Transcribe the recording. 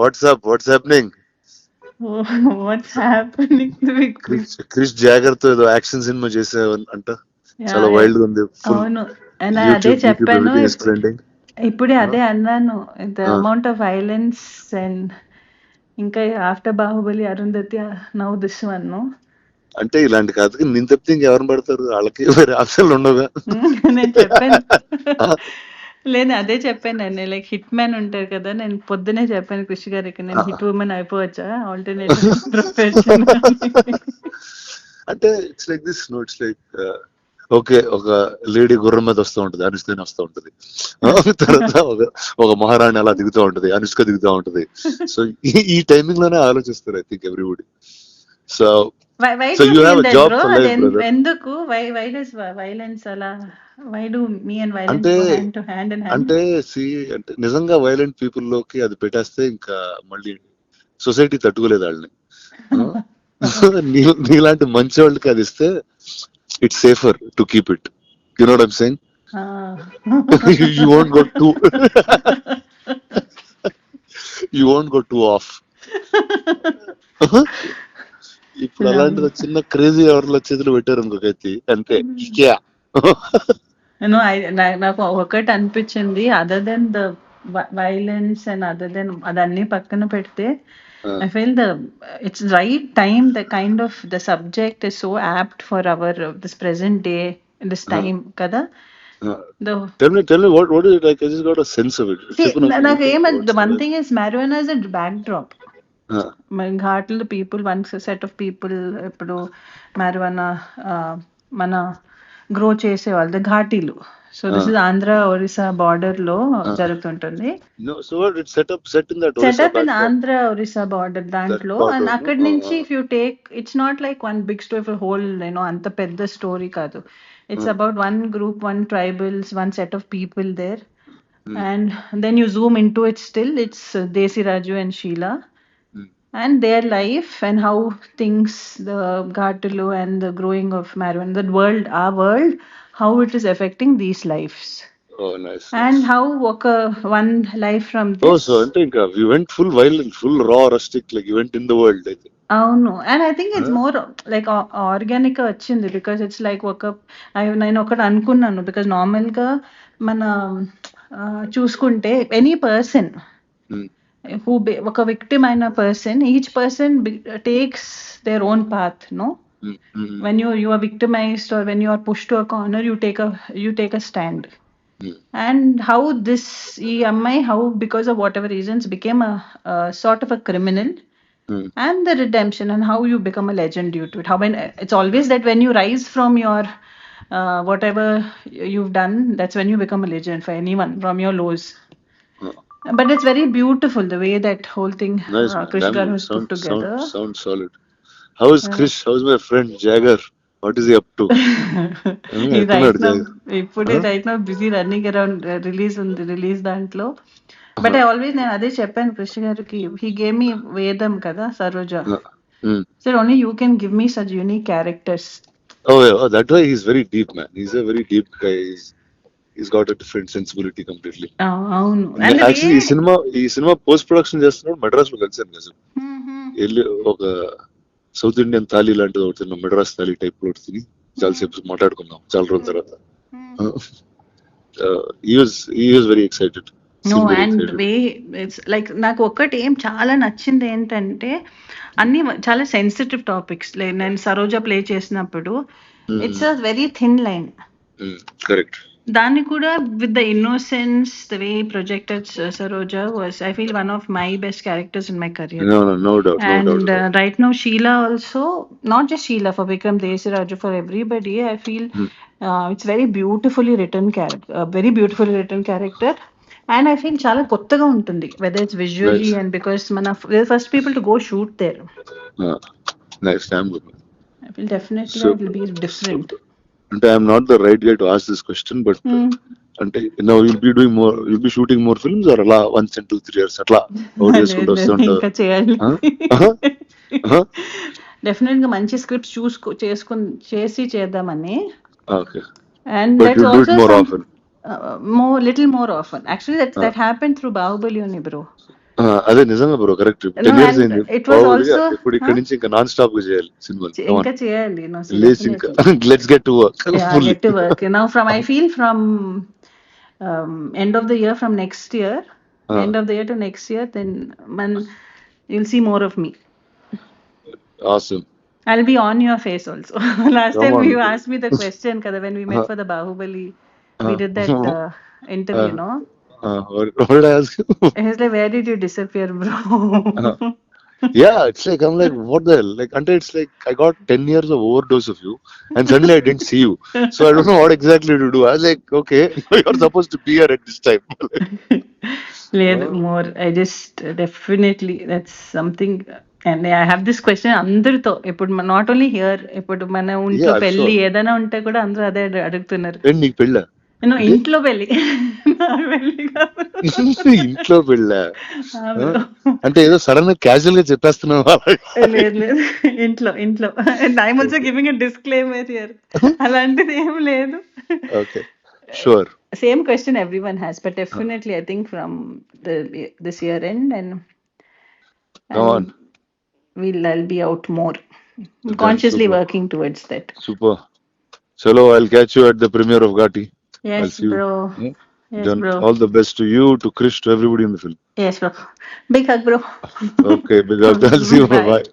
Watts happening? What's happening with Krish Jagar తో ఏదో action cinema చేసావు అంట, చాలా వైల్డ్ గా ఉంది. ఫుల్ అవును. And అదే యూట్యూబ్ చెప్పాను. Everything is trending. ఇప్పుడే అదే అన్నాను. The amount of violence and ఇంకా after Baahubali Arundhati now this one. అంటే ఇలాంటి కథకి నేను తప్పితే ఇంకెవరిని పడతారు? వాళ్ళకి వేరే ఆప్షన్లు ఉండవుగా. నేను చెప్పాను. లేదు అదే చెప్పాను నేను, లైక్ హిట్ మ్యాన్ ఉంటారు కదా, నేను పొద్దునే చెప్పాను కృషి గారికి, నేను హిట్ ఉమెన్ అయిపోవచ్చా ఆల్టర్నేటివ్ ప్రొఫెషన్. అంటే it's like this no, it's like okay, ఒక లేడీ గుర్రం మీద వస్తూ ఉంటది, అనుష్క వస్తూ ఉంటది. తర్వాత ఒక మహారాణి అలా దిగుతూ ఉంటది, అనుష్క దిగుతూ ఉంటది. సో ఈ టైమింగ్ లోనే ఆలోచిస్తారు I think everybody. So Why so do you you have feel a that, job bro? For life, brother. ఎందుకు why does violence అలా, why do me and violence అంటే go hand to hand in hand? అంటే అంటే నిజంగా violent people లోకి అది పెట్టేస్తే ఇంకా మళ్ళీ సొసైటీ తట్టుకోలేదు వాళ్ళని. నీలాంటి మంచి వాళ్ళకి అది ఇస్తే it's safer to keep it. You know what I'm saying? You won't go two you won't go two of. ఇప్పుడు అలాంటిది చిన్న క్రేజీ ఎవరిలో చేతులు పెట్టారు ఇంకొకటి అంతే. నాకు ఒకటి అనిపించింది, other than the violence and other than అదన్నీ పక్కన పెడితే, I feel it's right time, the kind of the subject is so apt for our this present day, this time kada. Tell me what is it like? I just got a sense of it. See, the one thing is marijuana is a backdrop. ఘాట్లు people, one set of people ఇప్పుడు marijuana మన grow చేసేవాళ్ళు ఘాటీలు. So this is Andhra Orissa border లో జరుగుతుంటుంది. Setup in Andhra Orissa border దాంట్లో. And అక్కడి నుంచి if you take, it's not like one big story for whole, అంత పెద్ద స్టోరీ కాదు. It's about one group, one tribals, one set of people there. And then you zoom into it, still it's Desi Raju and Sheila and their life and how things, the Ghatalu and the growing of marijuana, that world, our world, how it is affecting these lives. Oh, nice. And how one life from this. Oh, so I think we went full violent, full raw, rustic, like you went in the world, I think. అవును. And I think it's more like organic వచ్చింది, because it's like నేను ఒకటి అనుకున్నాను, because నార్మల్గా మన చూసుకుంటే any person who ఒక victim అయిన person, each person takes their own path, no. when you are victimized or when you are pushed to a corner, you take a stand. And how this ఈ అమ్మాయి, how because of whatever reasons became a sort of a criminal. And the redemption and how you become a legend due to it. How when it's always that when you rise from your whatever you've done, that's when you become a legend for anyone from your lows. But it's very beautiful the way that whole thing Krish Garu has put together. Sounds solid. How is Krish? How is my friend Jagger? What is he up to? He's right now busy running around release దాంట్లో. But I always, నేను అదే చెప్పాను కృష్ణ గారికి, he gave me వేదం కదా, Saroja. Sir only you can give me such unique characters. Oh, that way he's very deep, man. He's a very deep guy. He's got a different sensibility completely. అవును. Actually ఈ cinema post production చేస్తున్నాడు మద్రాస్ లో కలిసాను కదా. వెళ్ళి ఒక south Indian thali లాంటిది ఒకటి తిన్నాం, మెడ్రాస్ థాలీ టైప్ లో తిని చాలాసేపు మాట్లాడుకున్నాం చాలా రోజుల తర్వాత. he was very excited. No, and way it's like నాకు ఒక్కటి ఏం చాలా నచ్చింది ఏంటంటే, అన్ని చాలా సెన్సిటివ్ టాపిక్స్. నేను సరోజ ప్లే చేసినప్పుడు it's a very thin line. Correct. దాన్ని కూడా with the innocence, the way projected Saroja was, I feel one of my best characters in my career. No doubt. And right now Sheila also, not just Sheila, for Vikram, Desi Raju, for everybody, I feel it's very beautifully written character. And I feel చాలా కొత్తగా ఉంటుంది, whether it's visually and because we're the first people to go shoot there. Nice. I feel definitely it will be different. And I'm not the right guy to ask this question, but అంటే now you'll be shooting more films or అలా once in 2-3 years అట్లా చేసుకుంటూ వస్తుంటారు? ఇంకా చేయాలి. Definite గా మంచి scripts చేసి చేద్దామని. Okay. And But that's you do it also more often. little more often. Actually that happened through Bahubali only, bro. అదే నిజంగా bro correct. No, 10 years and అయింది. it was Probably also, ఇప్పుడు ఇక్కడి నుంచి ఇంకా నాన్ స్టాప్ గా చేయాలి సినిమాలు. ఇంకా చేయాలి. No, so లేచి ఇంకా definitely. Let's get to work Yeah, full. get to work. Now I feel from end of the year, from next year, end of the year to next year, then you'll see more of me. Awesome. I'll be on your face also. Last Come time on. you asked me the question, kada, when we met for the Bahubali, we did that interview, no? What did I ask you? He's like, where did you disappear, bro? Yeah, it's like I'm like, what the hell? Like, until it's like I got 10 years of overdose of you, and suddenly I didn't see you. So I don't know what exactly to do. I was like, okay, you're supposed to be here at this time. లేదు more I just definitely that's something. And I have this question అందరితో, ఇప్పుడు not only here, ఇప్పుడు మన ఇంట్లో Yeah, I'm పెళ్లి sure. ఏదైనా ఉంటే కూడా అందరూ అదే అడుగుతున్నారు. ఏంటి నీకు పెళ్ళా? నేను ఇంట్లో పెళ్లి, నా పెళ్లి కాదు. ఇంట్లో పెళ్ళా? ఆ bro. అంటే ఏదో సడన్ గా క్యాజువల్ గా చెప్పేస్తున్నావు. లేదు లేదు, ఇంట్లో ఇంట్లో. And I'm also giving a disclaimer here. అలాంటిది ఏం లేదు. Okay, sure. Same question everyone has, but definitely I think from this year end, and Come on. I'll be out more. I'm consciously super. working towards that. Super. Chalo, I'll catch you at the premiere of Ghati. I'll Yes, see you. bro. Yeah. Yes, Then bro. all the best to you, to Krish, to everybody in the film. Yes, bro. Big hug, bro. Okay, big up. I'll see you. Bye. Bye.